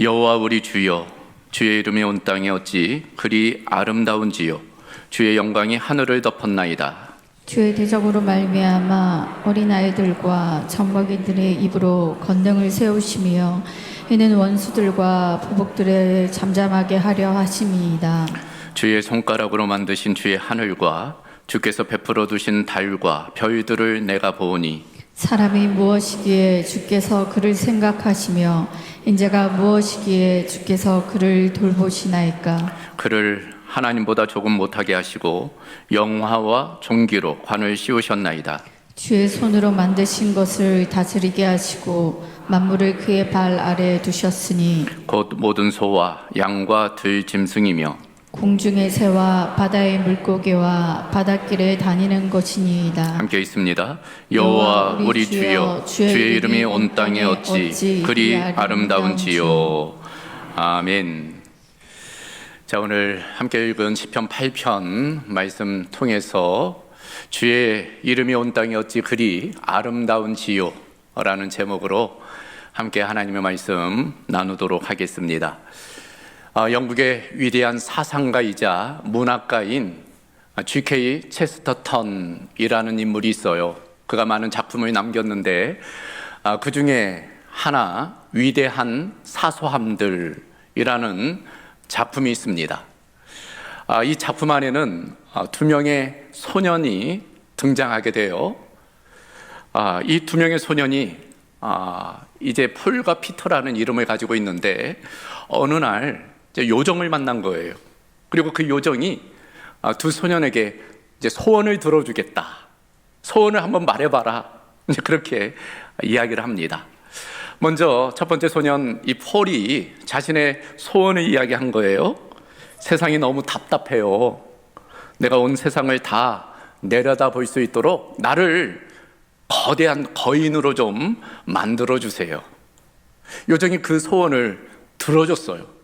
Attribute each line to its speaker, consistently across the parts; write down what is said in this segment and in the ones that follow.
Speaker 1: 여호와 우리 주여, 주의 이름이 온 땅에 어찌 그리 아름다운지요. 주의 영광이 하늘을 덮었나이다.
Speaker 2: 주의 대적으로 말미암아 어린아이들과 젖먹이들의 입으로 건능을 세우시며 이는 원수들과 보복들의 잠잠하게 하려 하심이이다.
Speaker 1: 주의 손가락으로 만드신 주의 하늘과 주께서 베풀어 두신 달과 별들을 내가 보오니
Speaker 2: 사람이 무엇이기에 주께서 그를 생각하시며 인자가 무엇이기에 주께서 그를 돌보시나이까.
Speaker 1: 그를 하나님보다 조금 못하게 하시고 영화와 존귀로 관을 씌우셨나이다.
Speaker 2: 주의 손으로 만드신 것을 다스리게 하시고 만물을 그의 발 아래에 두셨으니
Speaker 1: 곧 모든 소와 양과 들 짐승이며
Speaker 2: 공중의 새와 바다의 물고기와 바닷길에 다니는 것이니이다.
Speaker 1: 함께 있습니다. 여호와 우리 주여, 주의 이름이 온 땅에 어찌 그리 아름다운지요. 아멘. 자, 오늘 함께 읽은 시편 8편 말씀 통해서 주의 이름이 온 땅에 어찌 그리 아름다운지요 라는 제목으로 함께 하나님의 말씀 나누도록 하겠습니다. 영국의 위대한 사상가이자 문학가인 G.K. 체스터턴이라는 인물이 있어요. 그가 많은 작품을 남겼는데 그 중에 하나 위대한 사소함들이라는 작품이 있습니다. 이 작품 안에는 두 명의 소년이 등장하게 돼요. 이 두 명의 소년이 이제 폴과 피터라는 이름을 가지고 있는데 어느 날 이제 요정을 만난 거예요. 그리고 그 요정이 두 소년에게 이제 소원을 들어주겠다. 소원을 한번 말해봐라. 이제 그렇게 이야기를 합니다. 먼저 첫 번째 소년 이 폴이 자신의 소원을 이야기한 거예요. 세상이 너무 답답해요. 내가 온 세상을 다 내려다 볼 수 있도록 나를 거대한 거인으로 좀 만들어주세요. 요정이 그 소원을 들어줬어요.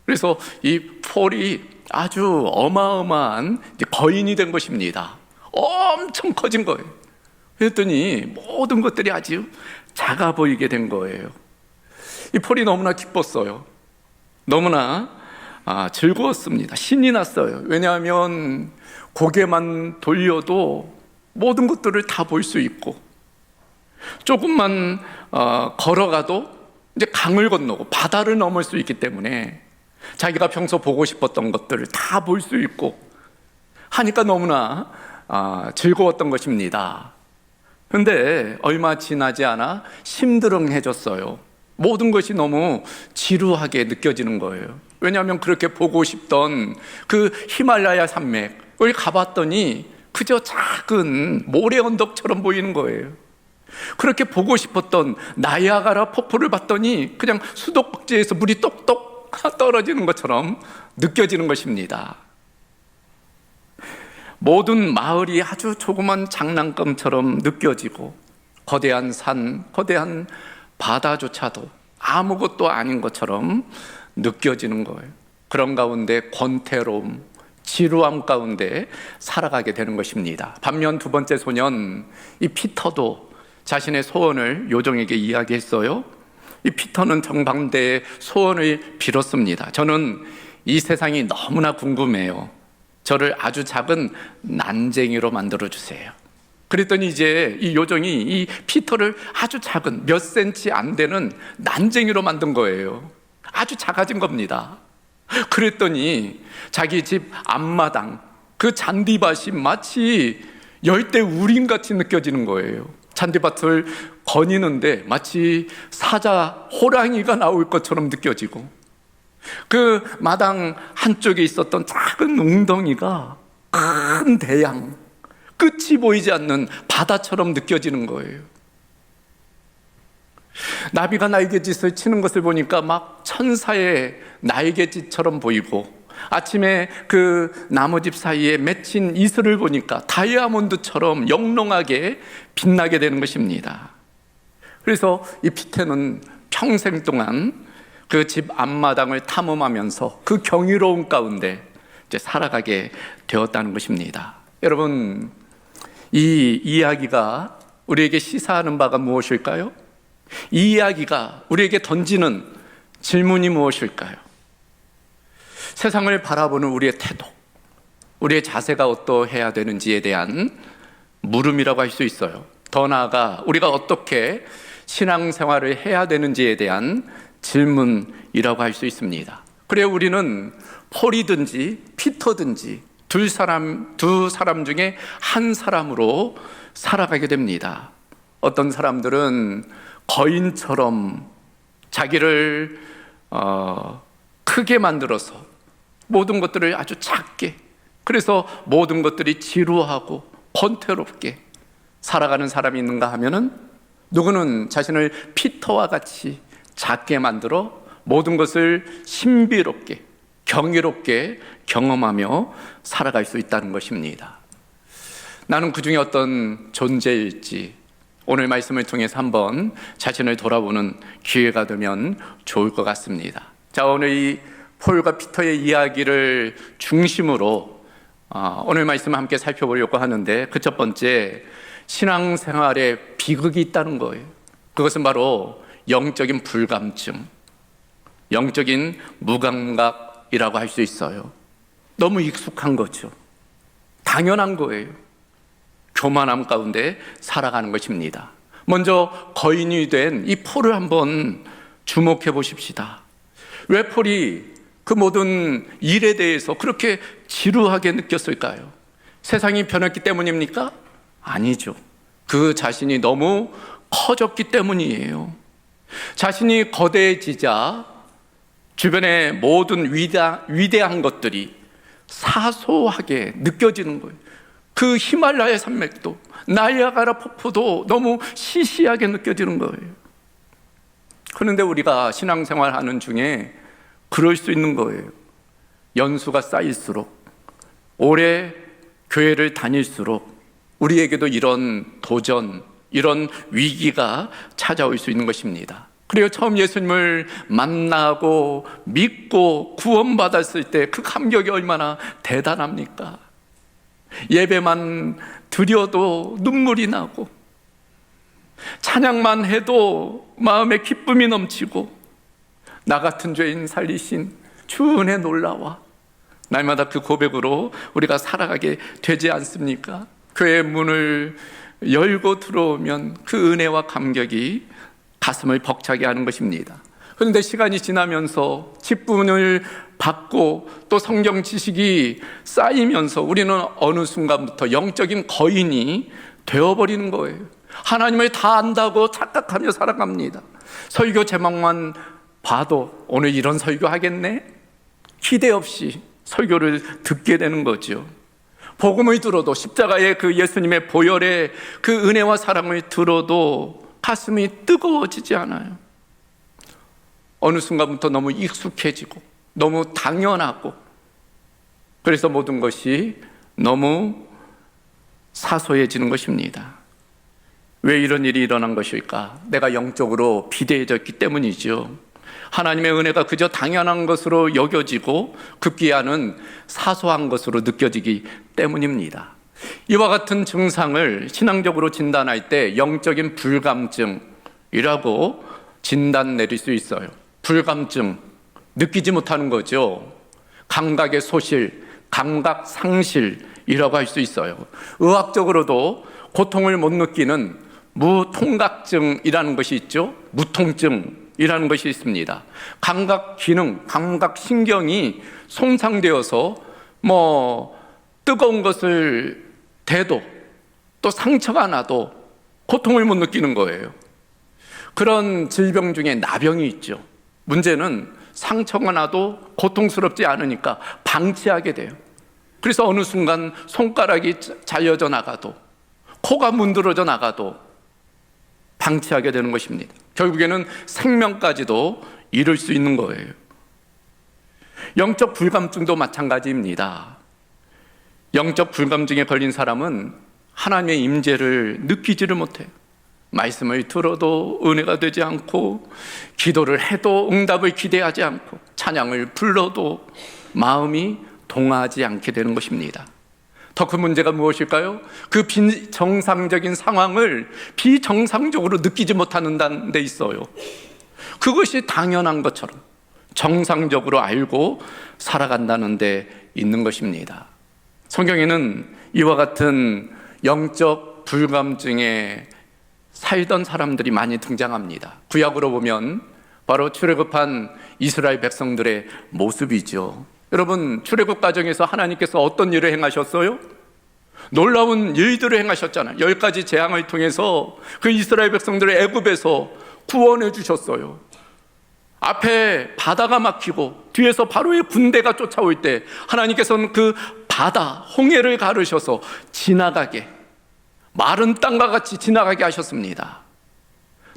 Speaker 1: 그래서 이 폴이 아주 어마어마한 거인이 된 것입니다. 엄청 커진 거예요. 그랬더니 모든 것들이 아주 작아 보이게 된 거예요. 이 폴이 너무나 기뻤어요. 너무나 즐거웠습니다. 신이 났어요. 왜냐하면 고개만 돌려도 모든 것들을 다 볼 수 있고 조금만 걸어가도 이제 강을 건너고 바다를 넘을 수 있기 때문에 자기가 평소 보고 싶었던 것들을 다 볼 수 있고 하니까 너무나 즐거웠던 것입니다. 그런데 얼마 지나지 않아 심드렁해졌어요. 모든 것이 너무 지루하게 느껴지는 거예요. 왜냐하면 그렇게 보고 싶던 그 히말라야 산맥을 가봤더니 그저 작은 모래 언덕처럼 보이는 거예요. 그렇게 보고 싶었던 나이아가라 폭포를 봤더니 그냥 수도꼭지에서 물이 똑똑 떨어지는 것처럼 느껴지는 것입니다. 모든 마을이 아주 조그만 장난감처럼 느껴지고 거대한 산, 거대한 바다조차도 아무것도 아닌 것처럼 느껴지는 거예요. 그런 가운데 권태로움, 지루함 가운데 살아가게 되는 것입니다. 반면 두 번째 소년 이 피터도 자신의 소원을 요정에게 이야기했어요. 이 피터는 정반대의 소원을 빌었습니다. 저는 이 세상이 너무나 궁금해요. 저를 아주 작은 난쟁이로 만들어주세요. 그랬더니 이제 이 요정이 이 피터를 아주 작은 몇 센치 안 되는 난쟁이로 만든 거예요. 아주 작아진 겁니다. 그랬더니 자기 집 앞마당 그 잔디밭이 마치 열대 우림같이 느껴지는 거예요. 잔디밭을 거니는데 마치 사자 호랑이가 나올 것처럼 느껴지고 그 마당 한쪽에 있었던 작은 웅덩이가 큰 대양, 끝이 보이지 않는 바다처럼 느껴지는 거예요. 나비가 날갯짓을 치는 것을 보니까 막 천사의 날갯짓처럼 보이고 아침에 그 나무집 사이에 맺힌 이슬을 보니까 다이아몬드처럼 영롱하게 빛나게 되는 것입니다. 그래서 이 피터는 평생 동안 그 집 앞마당을 탐험하면서 그 경이로운 가운데 이제 살아가게 되었다는 것입니다. 여러분, 이 이야기가 우리에게 시사하는 바가 무엇일까요? 이 이야기가 우리에게 던지는 질문이 무엇일까요? 세상을 바라보는 우리의 태도, 우리의 자세가 어떠해야 되는지에 대한 물음이라고 할 수 있어요. 더 나아가 우리가 어떻게 신앙생활을 해야 되는지에 대한 질문이라고 할 수 있습니다. 그래 우리는 폴이든지 피터든지 두 사람 중에 한 사람으로 살아가게 됩니다. 어떤 사람들은 거인처럼 자기를 크게 만들어서 모든 것들을 아주 작게, 그래서 모든 것들이 지루하고 권태롭게 살아가는 사람이 있는가 하면은 누구는 자신을 피터와 같이 작게 만들어 모든 것을 신비롭게 경이롭게 경험하며 살아갈 수 있다는 것입니다. 나는 그 중에 어떤 존재일지 오늘 말씀을 통해서 한번 자신을 돌아보는 기회가 되면 좋을 것 같습니다. 자, 오늘 이 폴과 피터의 이야기를 중심으로 오늘 말씀을 함께 살펴보려고 하는데, 그 첫 번째, 신앙생활에 비극이 있다는 거예요. 그것은 바로 영적인 불감증, 영적인 무감각이라고 할 수 있어요. 너무 익숙한 거죠. 당연한 거예요. 교만함 가운데 살아가는 것입니다. 먼저 거인이 된 이 폴을 한번 주목해 보십시다. 왜 폴이 그 모든 일에 대해서 그렇게 지루하게 느꼈을까요? 세상이 변했기 때문입니까? 아니죠. 그 자신이 너무 커졌기 때문이에요. 자신이 거대해지자 주변의 모든 위대한 것들이 사소하게 느껴지는 거예요. 그 히말라야 산맥도, 나이아가라 폭포도 너무 시시하게 느껴지는 거예요. 그런데 우리가 신앙생활하는 중에 그럴 수 있는 거예요. 연수가 쌓일수록, 오래 교회를 다닐수록 우리에게도 이런 도전, 이런 위기가 찾아올 수 있는 것입니다. 그리고 처음 예수님을 만나고 믿고 구원받았을 때 그 감격이 얼마나 대단합니까? 예배만 드려도 눈물이 나고, 찬양만 해도 마음에 기쁨이 넘치고, 나 같은 죄인 살리신 주 은혜 놀라와, 날마다 그 고백으로 우리가 살아가게 되지 않습니까? 교회 문을 열고 들어오면 그 은혜와 감격이 가슴을 벅차게 하는 것입니다. 그런데 시간이 지나면서 직분을 받고 또 성경 지식이 쌓이면서 우리는 어느 순간부터 영적인 거인이 되어버리는 거예요. 하나님을 다 안다고 착각하며 살아갑니다. 설교 제목만 봐도 오늘 이런 설교 하겠네? 기대 없이 설교를 듣게 되는 거죠. 복음을 들어도, 십자가의 그 예수님의 보혈의 그 은혜와 사랑을 들어도 가슴이 뜨거워지지 않아요. 어느 순간부터 너무 익숙해지고 너무 당연하고, 그래서 모든 것이 너무 사소해지는 것입니다. 왜 이런 일이 일어난 것일까? 내가 영적으로 비대해졌기 때문이죠. 하나님의 은혜가 그저 당연한 것으로 여겨지고 급기야는 사소한 것으로 느껴지기 때문입니다. 이와 같은 증상을 신앙적으로 진단할 때 영적인 불감증이라고 진단 내릴 수 있어요. 불감증, 느끼지 못하는 거죠. 감각의 소실, 감각 상실이라고 할 수 있어요. 의학적으로도 고통을 못 느끼는 무통각증이라는 것이 있죠. 무통증이라는 것이 있습니다. 감각 기능, 감각 신경이 손상되어서 뜨거운 것을 대도 또 상처가 나도 고통을 못 느끼는 거예요. 그런 질병 중에 나병이 있죠. 문제는 상처가 나도 고통스럽지 않으니까 방치하게 돼요. 그래서 어느 순간 손가락이 잘려져 나가도, 코가 문드러져 나가도 방치하게 되는 것입니다. 결국에는 생명까지도 잃을 수 있는 거예요. 영적 불감증도 마찬가지입니다. 영적 불감증에 걸린 사람은 하나님의 임재를 느끼지를 못해요. 말씀을 들어도 은혜가 되지 않고, 기도를 해도 응답을 기대하지 않고, 찬양을 불러도 마음이 동하지 않게 되는 것입니다. 더 큰 문제가 무엇일까요? 그 비정상적인 상황을 비정상적으로 느끼지 못하는 데 있어요. 그것이 당연한 것처럼, 정상적으로 알고 살아간다는 데 있는 것입니다. 성경에는 이와 같은 영적 불감증에 살던 사람들이 많이 등장합니다. 구약으로 보면 바로 출애굽한 이스라엘 백성들의 모습이죠. 여러분, 출애굽 과정에서 하나님께서 어떤 일을 행하셨어요? 놀라운 일들을 행하셨잖아요. 10가지 재앙을 통해서 그 이스라엘 백성들을 애굽에서 구원해 주셨어요. 앞에 바다가 막히고 뒤에서 바로의 군대가 쫓아올 때 하나님께서는 그 바다, 홍해를 가르셔서 지나가게, 마른 땅과 같이 지나가게 하셨습니다.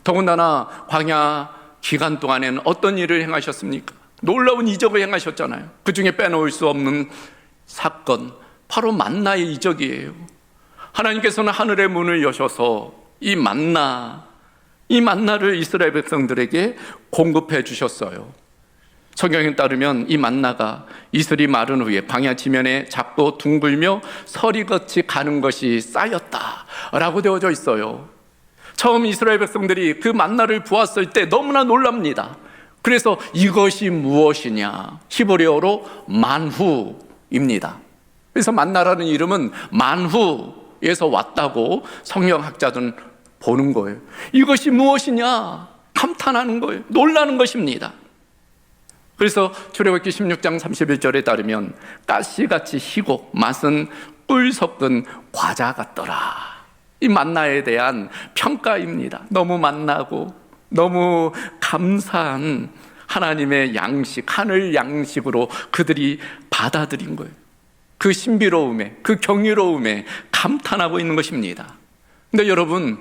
Speaker 1: 더군다나 광야 기간 동안에는 어떤 일을 행하셨습니까? 놀라운 이적을 행하셨잖아요. 그 중에 빼놓을 수 없는 사건, 바로 만나의 이적이에요. 하나님께서는 하늘의 문을 여셔서 이 만나를 이스라엘 백성들에게 공급해 주셨어요. 성경에 따르면 이 만나가 이슬이 마른 후에 광야 지면에 작고 둥글며 서리같이 가는 것이 쌓였다라고 되어져 있어요. 처음 이스라엘 백성들이 그 만나를 보았을 때 너무나 놀랍니다. 그래서 이것이 무엇이냐, 히브리어로 만후입니다. 그래서 만나라는 이름은 만후에서 왔다고 성경학자들은 보는 거예요. 이것이 무엇이냐 감탄하는 거예요. 놀라는 것입니다. 그래서 출애굽기 16장 31절에 따르면 가시같이 희고 맛은 꿀 섞은 과자 같더라. 이 만나에 대한 평가입니다. 너무 만나고 너무 감사한 하나님의 양식, 하늘 양식으로 그들이 받아들인 거예요. 그 신비로움에, 그 경이로움에 감탄하고 있는 것입니다. 근데 여러분,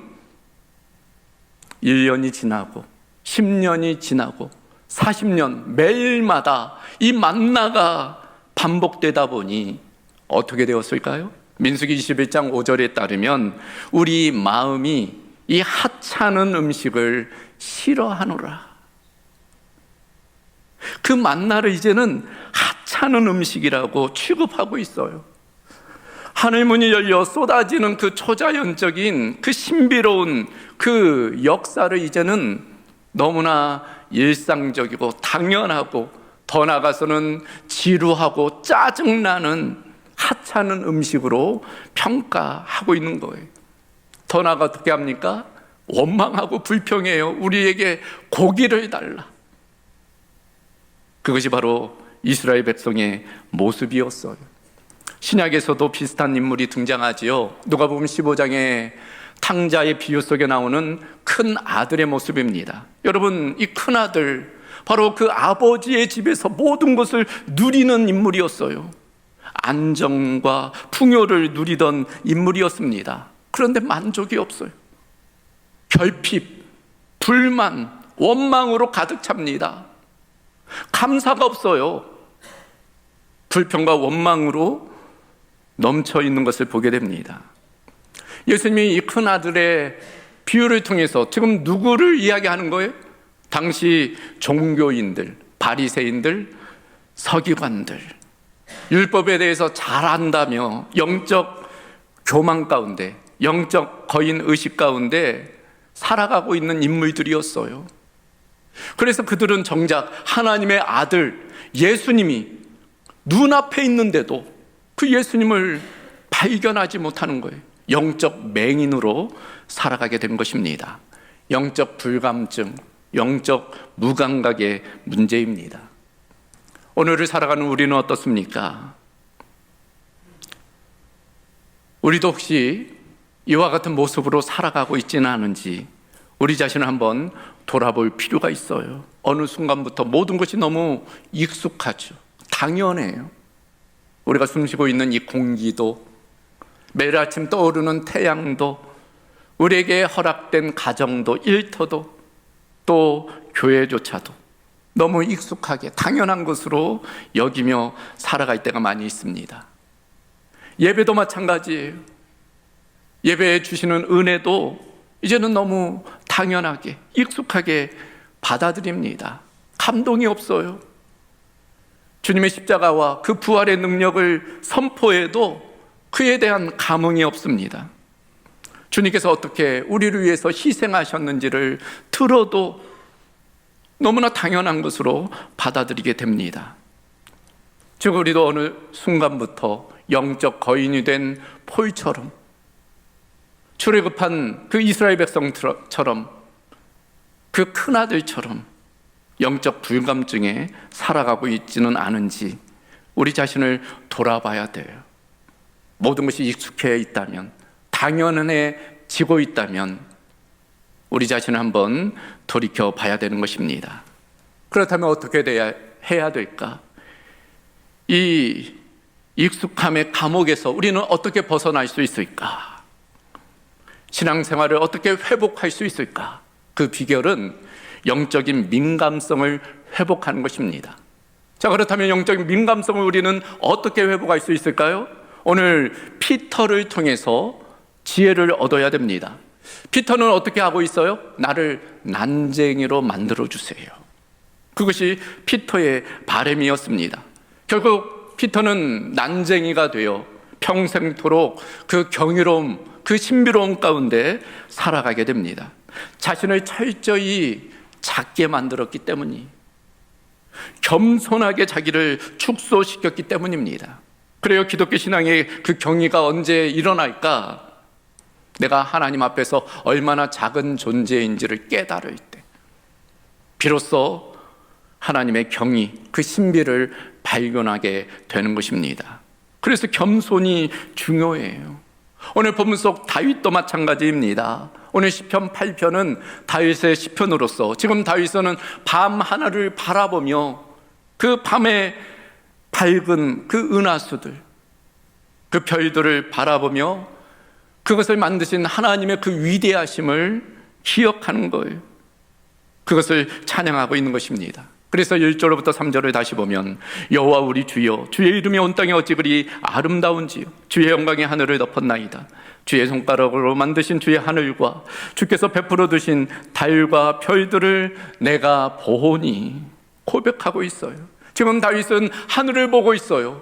Speaker 1: 1년이 지나고 10년이 지나고 40년 매일마다 이 만나가 반복되다 보니 어떻게 되었을까요? 민수기 21장 5절에 따르면 우리 마음이 이 하찮은 음식을 싫어하노라. 그 만나를 이제는 하찮은 음식이라고 취급하고 있어요. 하늘문이 열려 쏟아지는 그 초자연적인 그 신비로운 그 역사를 이제는 너무나 일상적이고 당연하고 더 나아가서는 지루하고 짜증나는 하찮은 음식으로 평가하고 있는 거예요. 더 나아가 어떻게 합니까? 원망하고 불평해요. 우리에게 고기를 달라. 그것이 바로 이스라엘 백성의 모습이었어요. 신약에서도 비슷한 인물이 등장하지요. 누가복음 15장에 탕자의 비유 속에 나오는 큰 아들의 모습입니다. 여러분, 이 큰 아들, 바로 그 아버지의 집에서 모든 것을 누리는 인물이었어요. 안정과 풍요를 누리던 인물이었습니다. 그런데 만족이 없어요. 결핍, 불만, 원망으로 가득 찹니다. 감사가 없어요. 불평과 원망으로 넘쳐 있는 것을 보게 됩니다. 예수님이 이 큰 아들의 비유를 통해서 지금 누구를 이야기하는 거예요? 당시 종교인들, 바리새인들, 서기관들, 율법에 대해서 잘 안다며 영적 교만 가운데, 영적 거인 의식 가운데 살아가고 있는 인물들이었어요. 그래서 그들은 정작 하나님의 아들 예수님이 눈앞에 있는데도 그 예수님을 발견하지 못하는 거예요. 영적 맹인으로 살아가게 된 것입니다. 영적 불감증, 영적 무감각의 문제입니다. 오늘을 살아가는 우리는 어떻습니까? 우리도 혹시 이와 같은 모습으로 살아가고 있지는 않은지 우리 자신을 한번 돌아볼 필요가 있어요. 어느 순간부터 모든 것이 너무 익숙하죠. 당연해요. 우리가 숨쉬고 있는 이 공기도, 매일 아침 떠오르는 태양도, 우리에게 허락된 가정도, 일터도, 또 교회조차도 너무 익숙하게 당연한 것으로 여기며 살아갈 때가 많이 있습니다. 예배도 마찬가지예요. 예배해 주시는 은혜도 이제는 너무 당연하게, 익숙하게 받아들입니다. 감동이 없어요. 주님의 십자가와 그 부활의 능력을 선포해도 그에 대한 감흥이 없습니다. 주님께서 어떻게 우리를 위해서 희생하셨는지를 들어도 너무나 당연한 것으로 받아들이게 됩니다. 즉 우리도 어느 순간부터 영적 거인이 된 포유처럼, 출애굽한 그 이스라엘 백성처럼, 그 큰아들처럼 영적 불감증에 살아가고 있지는 않은지 우리 자신을 돌아봐야 돼요. 모든 것이 익숙해 있다면, 당연해지고 있다면 우리 자신을 한번 돌이켜 봐야 되는 것입니다. 그렇다면 어떻게 해야 될까? 이 익숙함의 감옥에서 우리는 어떻게 벗어날 수 있을까? 신앙생활을 어떻게 회복할 수 있을까? 그 비결은 영적인 민감성을 회복하는 것입니다. 자, 그렇다면 영적인 민감성을 우리는 어떻게 회복할 수 있을까요? 오늘 피터를 통해서 지혜를 얻어야 됩니다. 피터는 어떻게 하고 있어요? 나를 난쟁이로 만들어주세요. 그것이 피터의 바람이었습니다. 결국 피터는 난쟁이가 되어 평생토록 그 경이로움, 그 신비로움 가운데 살아가게 됩니다. 자신을 철저히 작게 만들었기 때문이, 겸손하게 자기를 축소시켰기 때문입니다. 그래요, 기독교 신앙의 그 경이가 언제 일어날까? 내가 하나님 앞에서 얼마나 작은 존재인지를 깨달을 때 비로소 하나님의 경이, 그 신비를 발견하게 되는 것입니다. 그래서 겸손이 중요해요. 오늘 본문 속 다윗도 마찬가지입니다. 오늘 시편 8편은 다윗의 시편으로서 지금 다윗은 밤 하늘을 바라보며 그 밤의 밝은 그 은하수들, 그 별들을 바라보며 그것을 만드신 하나님의 그 위대하심을 기억하는 거예요. 그것을 찬양하고 있는 것입니다. 그래서 1절부터 3절을 다시 보면 여호와 우리 주여, 주의 이름이 온 땅에 어찌 그리 아름다운지요. 주의 영광이 하늘을 덮었나이다. 주의 손가락으로 만드신 주의 하늘과 주께서 베풀어 두신 달과 별들을 내가 보니, 고백하고 있어요. 지금 다윗은 하늘을 보고 있어요.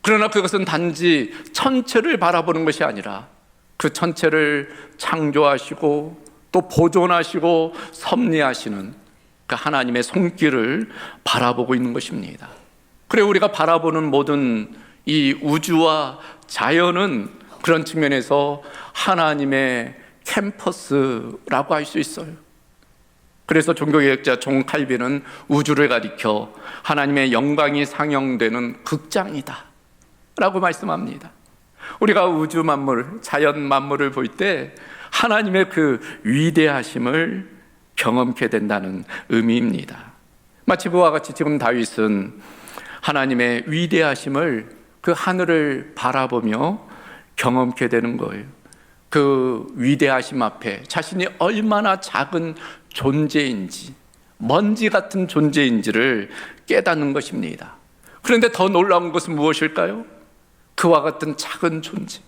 Speaker 1: 그러나 그것은 단지 천체를 바라보는 것이 아니라 그 천체를 창조하시고 또 보존하시고 섭리하시는 그 하나님의 손길을 바라보고 있는 것입니다. 그래, 우리가 바라보는 모든 이 우주와 자연은 그런 측면에서 하나님의 캠퍼스라고 할 수 있어요. 그래서 종교개혁자 존 칼빈은 우주를 가리켜 하나님의 영광이 상영되는 극장이다 라고 말씀합니다. 우리가 우주 만물, 자연 만물을 볼 때 하나님의 그 위대하심을 경험케 된다는 의미입니다. 마치 그와 같이 지금 다윗은 하나님의 위대하심을 그 하늘을 바라보며 경험케 되는 거예요. 그 위대하심 앞에 자신이 얼마나 작은 존재인지, 먼지 같은 존재인지를 깨닫는 것입니다. 그런데 더 놀라운 것은 무엇일까요? 그와 같은 작은 존재,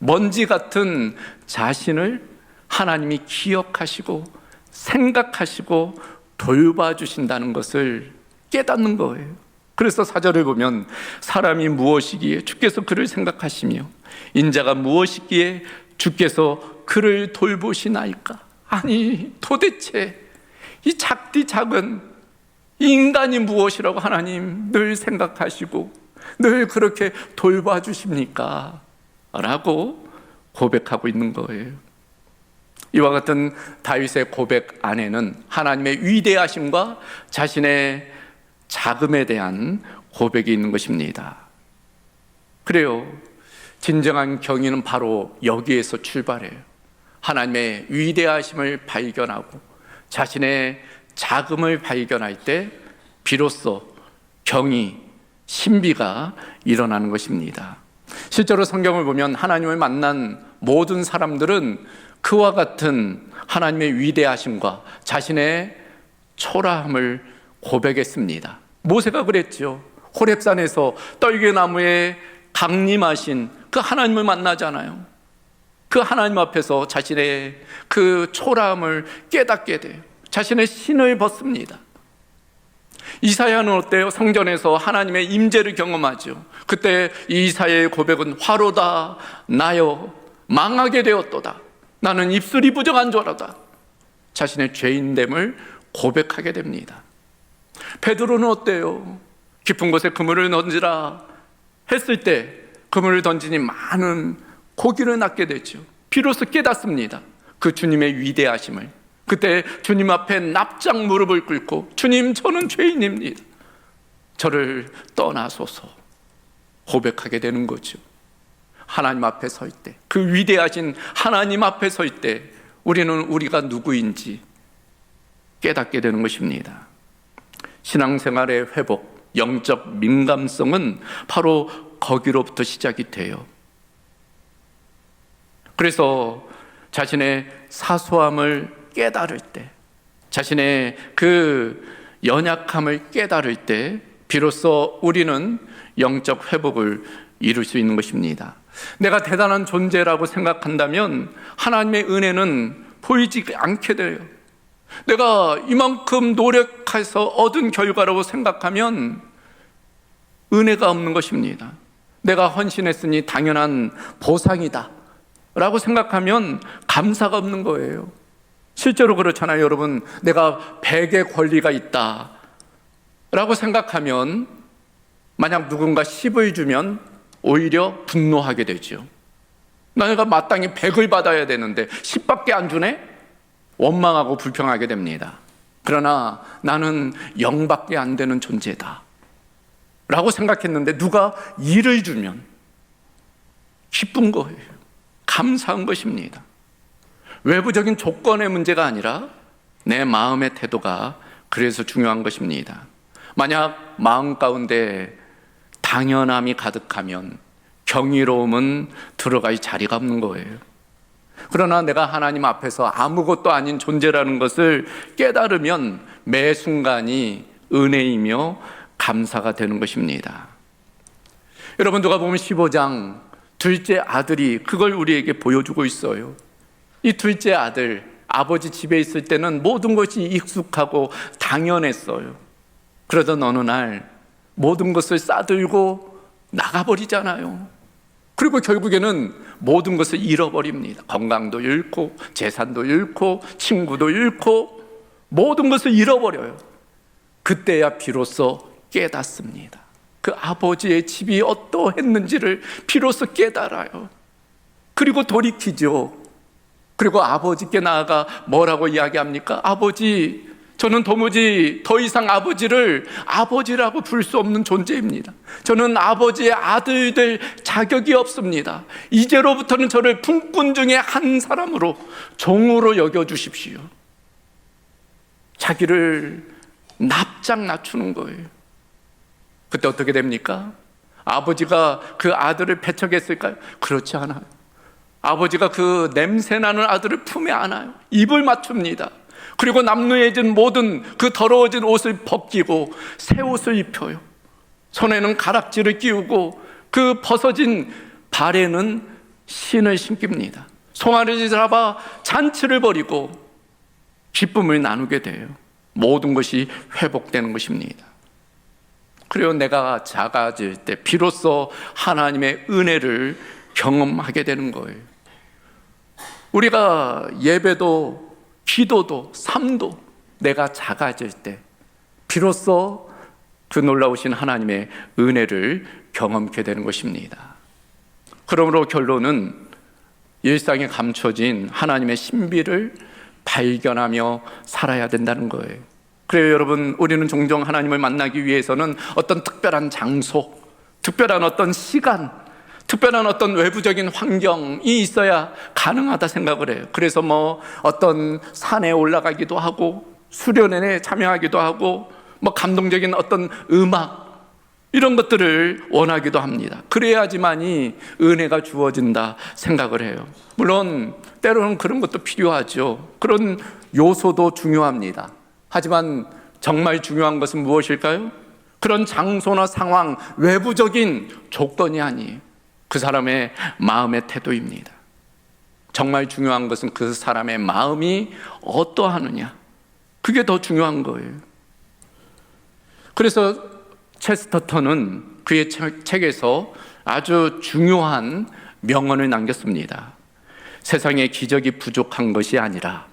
Speaker 1: 먼지 같은 자신을 하나님이 기억하시고 생각하시고 돌봐주신다는 것을 깨닫는 거예요. 그래서 4절을 보면 사람이 무엇이기에 주께서 그를 생각하시며 인자가 무엇이기에 주께서 그를 돌보시나이까. 아니, 도대체 이 작디 작은 인간이 무엇이라고 하나님 늘 생각하시고 늘 그렇게 돌봐주십니까? 라고 고백하고 있는 거예요. 이와 같은 다윗의 고백 안에는 하나님의 위대하심과 자신의 작음에 대한 고백이 있는 것입니다. 그래요, 진정한 경의는 바로 여기에서 출발해요. 하나님의 위대하심을 발견하고 자신의 작음을 발견할 때 비로소 경의, 신비가 일어나는 것입니다. 실제로 성경을 보면 하나님을 만난 모든 사람들은 그와 같은 하나님의 위대하심과 자신의 초라함을 고백했습니다. 모세가 그랬죠. 호렙산에서 떨기나무에 강림하신 그 하나님을 만나잖아요. 그 하나님 앞에서 자신의 그 초라함을 깨닫게 돼요. 자신의 신을 벗습니다. 이사야는 어때요? 성전에서 하나님의 임재를 경험하죠. 그때 이사야의 고백은 화로다 나여 망하게 되었도다. 나는 입술이 부정한 자로다. 자신의 죄인됨을 고백하게 됩니다. 베드로는 어때요? 깊은 곳에 그물을 던지라 했을 때 그물을 던지니 많은 고기를 낚게 되죠. 비로소 깨닫습니다. 그 주님의 위대하심을. 그때 주님 앞에 납작 무릎을 꿇고 주님, 저는 죄인입니다. 저를 떠나소서 고백하게 되는 거죠. 하나님 앞에 설 때, 그 위대하신 하나님 앞에 설 때 우리는 우리가 누구인지 깨닫게 되는 것입니다. 신앙생활의 회복, 영적 민감성은 바로 거기로부터 시작이 돼요. 그래서 자신의 사소함을 깨달을 때, 자신의 그 연약함을 깨달을 때 비로소 우리는 영적 회복을 이룰 수 있는 것입니다. 내가 대단한 존재라고 생각한다면 하나님의 은혜는 보이지 않게 돼요. 내가 이만큼 노력해서 얻은 결과라고 생각하면 은혜가 없는 것입니다. 내가 헌신했으니 당연한 보상이다 라고 생각하면 감사가 없는 거예요. 실제로 그렇잖아요, 여러분. 내가 100의 권리가 있다 라고 생각하면 만약 누군가 10을 주면 오히려 분노하게 되죠. 내가 마땅히 100을 받아야 되는데 10밖에 안 주네? 원망하고 불평하게 됩니다. 그러나 나는 0밖에 안 되는 존재다 라고 생각했는데 누가 1을 주면 기쁜 거예요. 감사한 것입니다. 외부적인 조건의 문제가 아니라 내 마음의 태도가 그래서 중요한 것입니다. 만약 마음 가운데 당연함이 가득하면 경이로움은 들어갈 자리가 없는 거예요. 그러나 내가 하나님 앞에서 아무것도 아닌 존재라는 것을 깨달으면 매 순간이 은혜이며 감사가 되는 것입니다. 여러분, 누가 보면 15장 둘째 아들이 그걸 우리에게 보여주고 있어요. 이 둘째 아들, 아버지 집에 있을 때는 모든 것이 익숙하고 당연했어요. 그러던 어느 날 모든 것을 싸들고 나가버리잖아요. 그리고 결국에는 모든 것을 잃어버립니다. 건강도 잃고 재산도 잃고 친구도 잃고 모든 것을 잃어버려요. 그때야 비로소 깨닫습니다. 그 아버지의 집이 어떠했는지를 비로소 깨달아요. 그리고 돌이키죠. 그리고 아버지께 나아가 뭐라고 이야기합니까? 아버지, 저는 도무지 더 이상 아버지를 아버지라고 부를 수 없는 존재입니다. 저는 아버지의 아들 될 자격이 없습니다. 이제로부터는 저를 품꾼 중에 한 사람으로 종으로 여겨주십시오. 자기를 납작 낮추는 거예요. 그때 어떻게 됩니까? 아버지가 그 아들을 배척했을까요? 그렇지 않아요. 아버지가 그 냄새나는 아들을 품에 안아요. 입을 맞춥니다. 그리고 남루해진 모든 그 더러워진 옷을 벗기고 새 옷을 입혀요. 손에는 가락지를 끼우고 그 벗어진 발에는 신을 신깁니다. 송아지를 잡아 잔치를 벌이고 기쁨을 나누게 돼요. 모든 것이 회복되는 것입니다. 그리고 내가 작아질 때 비로소 하나님의 은혜를 경험하게 되는 거예요. 우리가 예배도 기도도 삶도 내가 작아질 때 비로소 그 놀라우신 하나님의 은혜를 경험하게 되는 것입니다. 그러므로 결론은 일상에 감춰진 하나님의 신비를 발견하며 살아야 된다는 거예요. 그래요, 여러분, 우리는 종종 하나님을 만나기 위해서는 어떤 특별한 장소, 특별한 어떤 시간, 특별한 어떤 외부적인 환경이 있어야 가능하다 생각을 해요. 그래서 어떤 산에 올라가기도 하고 수련회에 참여하기도 하고 감동적인 어떤 음악 이런 것들을 원하기도 합니다. 그래야지만이 은혜가 주어진다 생각을 해요. 물론 때로는 그런 것도 필요하죠. 그런 요소도 중요합니다. 하지만 정말 중요한 것은 무엇일까요? 그런 장소나 상황, 외부적인 조건이 아니에요. 그 사람의 마음의 태도입니다. 정말 중요한 것은 그 사람의 마음이 어떠하느냐, 그게 더 중요한 거예요. 그래서 체스터턴은 그의 책에서 아주 중요한 명언을 남겼습니다. 세상에 기적이 부족한 것이 아니라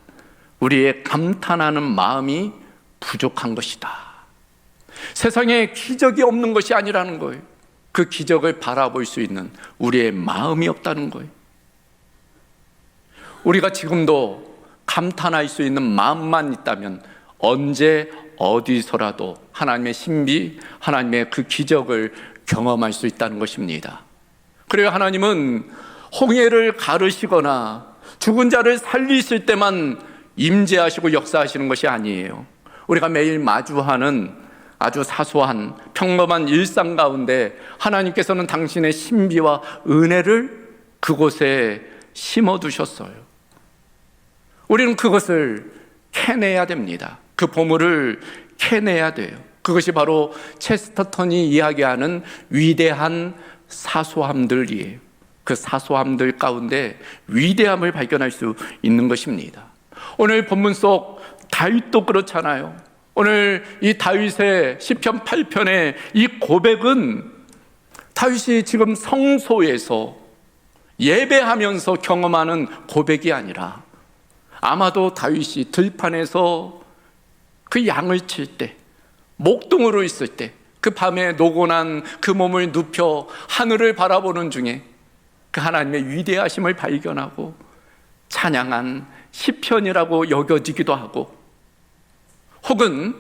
Speaker 1: 우리의 감탄하는 마음이 부족한 것이다. 세상에 기적이 없는 것이 아니라는 거예요. 그 기적을 바라볼 수 있는 우리의 마음이 없다는 거예요. 우리가 지금도 감탄할 수 있는 마음만 있다면 언제 어디서라도 하나님의 신비, 하나님의 그 기적을 경험할 수 있다는 것입니다. 그래요, 하나님은 홍해를 가르시거나 죽은 자를 살리실 때만 임재하시고 역사하시는 것이 아니에요. 우리가 매일 마주하는 아주 사소한 평범한 일상 가운데 하나님께서는 당신의 신비와 은혜를 그곳에 심어두셨어요. 우리는 그것을 캐내야 됩니다. 그 보물을 캐내야 돼요. 그것이 바로 체스터턴이 이야기하는 위대한 사소함들이에요. 그 사소함들 가운데 위대함을 발견할 수 있는 것입니다. 오늘 본문 속 다윗도 그렇잖아요. 오늘 이 다윗의 시편 8편의 이 고백은 다윗이 지금 성소에서 예배하면서 경험하는 고백이 아니라 아마도 다윗이 들판에서 그 양을 칠 때, 목동으로 있을 때, 그 밤에 노곤한 그 몸을 눕혀 하늘을 바라보는 중에 그 하나님의 위대하심을 발견하고 찬양한 시편이라고 여겨지기도 하고, 혹은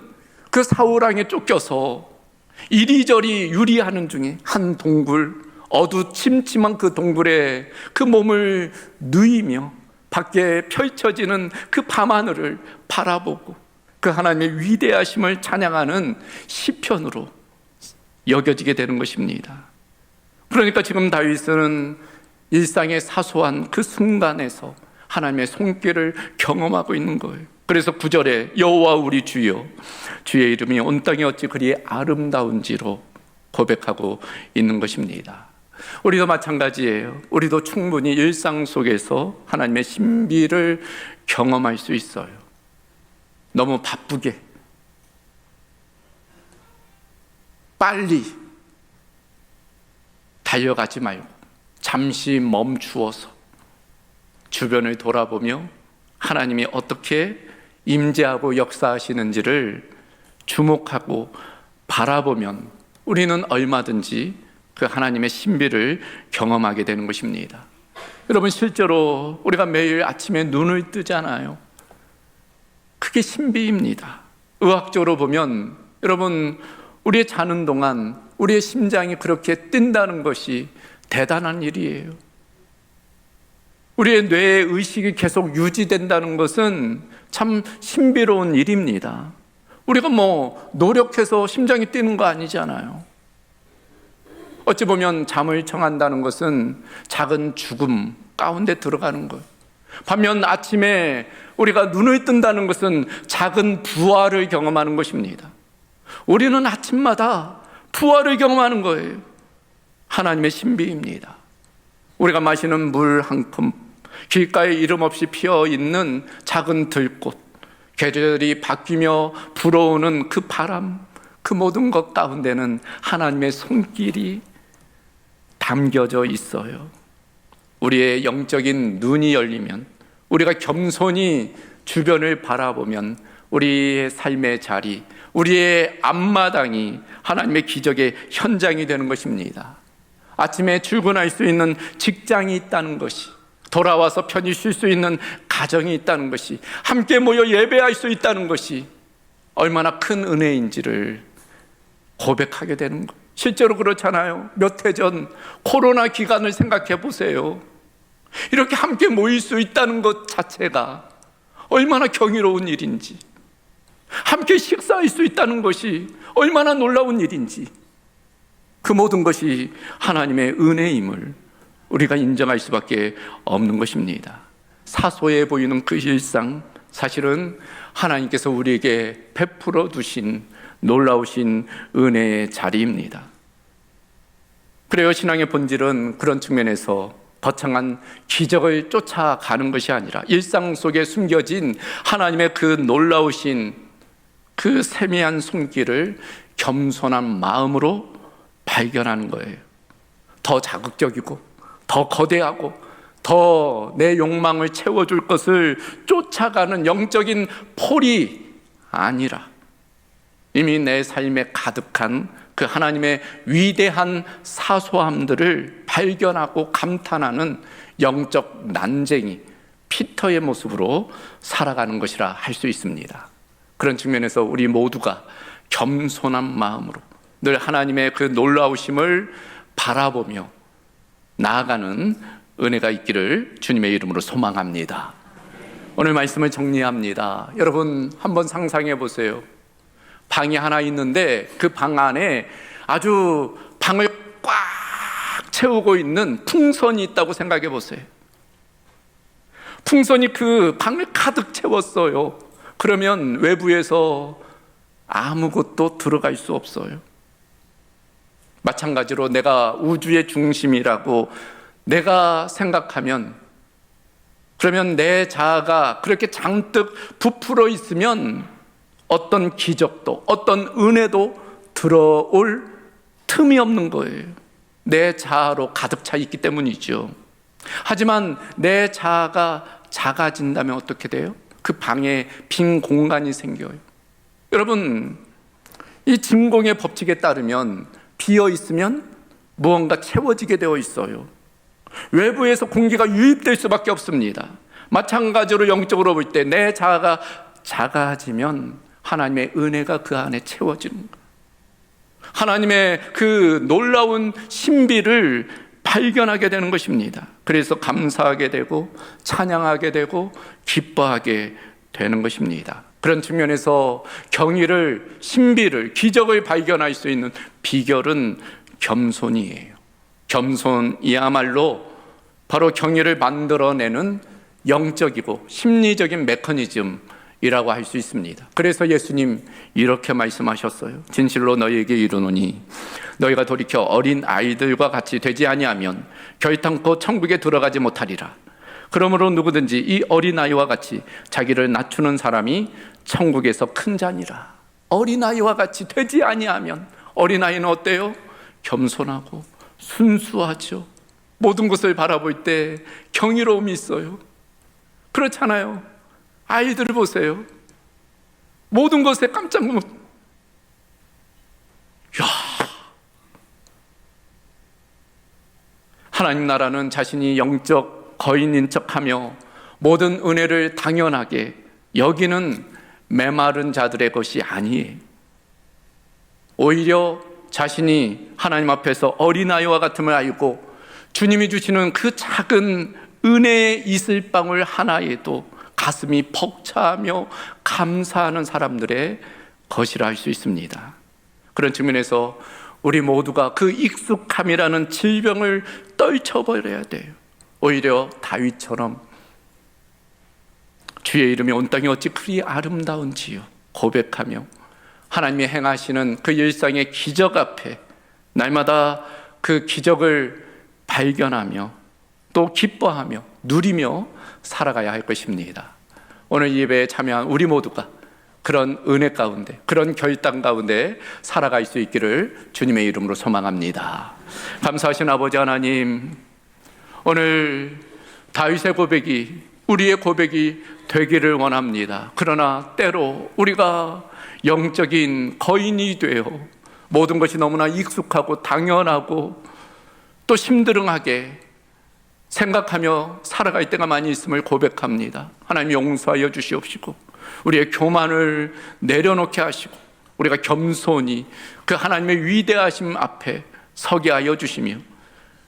Speaker 1: 그 사울왕에 쫓겨서 이리저리 유리하는 중에 한 동굴, 어두침침한 그 동굴에 그 몸을 누이며 밖에 펼쳐지는 그 밤하늘을 바라보고 그 하나님의 위대하심을 찬양하는 시편으로 여겨지게 되는 것입니다. 그러니까 지금 다윗은 일상의 사소한 그 순간에서 하나님의 손길을 경험하고 있는 거예요. 그래서 9절에 여호와 우리 주여, 주의 이름이 온 땅에 어찌 그리 아름다운지로 고백하고 있는 것입니다. 우리도 마찬가지예요. 우리도 충분히 일상 속에서 하나님의 신비를 경험할 수 있어요. 너무 바쁘게 빨리 달려가지 말고 잠시 멈추어서 주변을 돌아보며 하나님이 어떻게 임재하고 역사하시는지를 주목하고 바라보면 우리는 얼마든지 그 하나님의 신비를 경험하게 되는 것입니다. 여러분, 실제로 우리가 매일 아침에 눈을 뜨잖아요. 그게 신비입니다. 의학적으로 보면 여러분, 우리의 자는 동안 우리의 심장이 그렇게 뛴다는 것이 대단한 일이에요. 우리의 뇌의 의식이 계속 유지된다는 것은 참 신비로운 일입니다. 우리가 노력해서 심장이 뛰는 거 아니잖아요. 어찌 보면 잠을 청한다는 것은 작은 죽음 가운데 들어가는 거예요. 반면 아침에 우리가 눈을 뜬다는 것은 작은 부활을 경험하는 것입니다. 우리는 아침마다 부활을 경험하는 거예요. 하나님의 신비입니다. 우리가 마시는 물 한 컵, 길가에 이름 없이 피어 있는 작은 들꽃, 계절이 바뀌며 불어오는 그 바람, 그 모든 것 가운데는 하나님의 손길이 담겨져 있어요. 우리의 영적인 눈이 열리면, 우리가 겸손히 주변을 바라보면 우리의 삶의 자리, 우리의 앞마당이 하나님의 기적의 현장이 되는 것입니다. 아침에 출근할 수 있는 직장이 있다는 것이, 돌아와서 편히 쉴 수 있는 가정이 있다는 것이, 함께 모여 예배할 수 있다는 것이 얼마나 큰 은혜인지를 고백하게 되는 거예요. 실제로 그렇잖아요. 몇 해 전 코로나 기간을 생각해 보세요. 이렇게 함께 모일 수 있다는 것 자체가 얼마나 경이로운 일인지, 함께 식사할 수 있다는 것이 얼마나 놀라운 일인지, 그 모든 것이 하나님의 은혜임을 우리가 인정할 수밖에 없는 것입니다. 사소해 보이는 그 일상, 사실은 하나님께서 우리에게 베풀어 두신 놀라우신 은혜의 자리입니다. 그래요, 신앙의 본질은 그런 측면에서 거창한 기적을 쫓아가는 것이 아니라 일상 속에 숨겨진 하나님의 그 놀라우신 그 세미한 손길을 겸손한 마음으로 발견하는 거예요. 더 자극적이고 더 거대하고 더 내 욕망을 채워줄 것을 쫓아가는 영적인 폴이 아니라 이미 내 삶에 가득한 그 하나님의 위대한 사소함들을 발견하고 감탄하는 영적 난쟁이 피터의 모습으로 살아가는 것이라 할 수 있습니다. 그런 측면에서 우리 모두가 겸손한 마음으로 늘 하나님의 그 놀라우심을 바라보며 나아가는 은혜가 있기를 주님의 이름으로 소망합니다. 오늘 말씀을 정리합니다. 여러분 한번 상상해 보세요. 방이 하나 있는데 그 방 안에 아주 방을 꽉 채우고 있는 풍선이 있다고 생각해 보세요. 풍선이 그 방을 가득 채웠어요. 그러면 외부에서 아무것도 들어갈 수 없어요. 마찬가지로 내가 우주의 중심이라고 내가 생각하면, 그러면 내 자아가 그렇게 잔뜩 부풀어 있으면 어떤 기적도 어떤 은혜도 들어올 틈이 없는 거예요. 내 자아로 가득 차 있기 때문이죠. 하지만 내 자아가 작아진다면 어떻게 돼요? 그 방에 빈 공간이 생겨요. 여러분, 이 진공의 법칙에 따르면 비어 있으면 무언가 채워지게 되어 있어요. 외부에서 공기가 유입될 수밖에 없습니다. 마찬가지로 영적으로 볼 때 내 자아가 작아지면 하나님의 은혜가 그 안에 채워지는 거예요. 하나님의 그 놀라운 신비를 발견하게 되는 것입니다. 그래서 감사하게 되고 찬양하게 되고 기뻐하게 되는 것입니다. 그런 측면에서 경의를, 신비를, 기적을 발견할 수 있는 비결은 겸손이에요. 겸손이야말로 바로 경의를 만들어내는 영적이고 심리적인 메커니즘이라고 할 수 있습니다. 그래서 예수님 이렇게 말씀하셨어요. 진실로 너희에게 이르노니 너희가 돌이켜 어린 아이들과 같이 되지 아니하면 결탄코 천국에 들어가지 못하리라. 그러므로 누구든지 이 어린아이와 같이 자기를 낮추는 사람이 천국에서 큰 자니라. 어린아이와 같이 되지 아니하면, 어린아이는 어때요? 겸손하고 순수하죠. 모든 것을 바라볼 때 경이로움이 있어요. 그렇잖아요. 아이들을 보세요. 모든 것에 깜짝 놀라. 하나님 나라는 자신이 영적 거인인 척하며 모든 은혜를 당연하게 여기는 메마른 자들의 것이 아니에요. 오히려 자신이 하나님 앞에서 어린아이와 같음을 알고 주님이 주시는 그 작은 은혜의 이슬방울 하나에도 가슴이 벅차하며 감사하는 사람들의 것이라 할 수 있습니다. 그런 측면에서 우리 모두가 그 익숙함이라는 질병을 떨쳐버려야 돼요. 오히려 다윗처럼 주의 이름이 온 땅이 어찌 그리 아름다운지요 고백하며 하나님이 행하시는 그 일상의 기적 앞에 날마다 그 기적을 발견하며 또 기뻐하며 누리며 살아가야 할 것입니다. 오늘 예배에 참여한 우리 모두가 그런 은혜 가운데, 그런 결단 가운데 살아갈 수 있기를 주님의 이름으로 소망합니다. 감사하신 아버지 하나님, 오늘 다윗의 고백이 우리의 고백이 되기를 원합니다. 그러나 때로 우리가 영적인 거인이 되어 모든 것이 너무나 익숙하고 당연하고 또 심드렁하게 생각하며 살아갈 때가 많이 있음을 고백합니다. 하나님 용서하여 주시옵시고 우리의 교만을 내려놓게 하시고 우리가 겸손히 그 하나님의 위대하심 앞에 서게 하여 주시며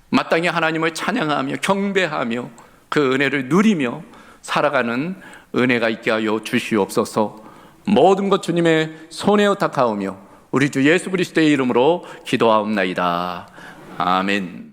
Speaker 1: 마땅히 하나님을 찬양하며 경배하며 그 은혜를 누리며 살아가는 은혜가 있게 하여 주시옵소서. 모든 것 주님의 손에 의탁하오며 우리 주 예수 그리스도의 이름으로 기도하옵나이다. 아멘.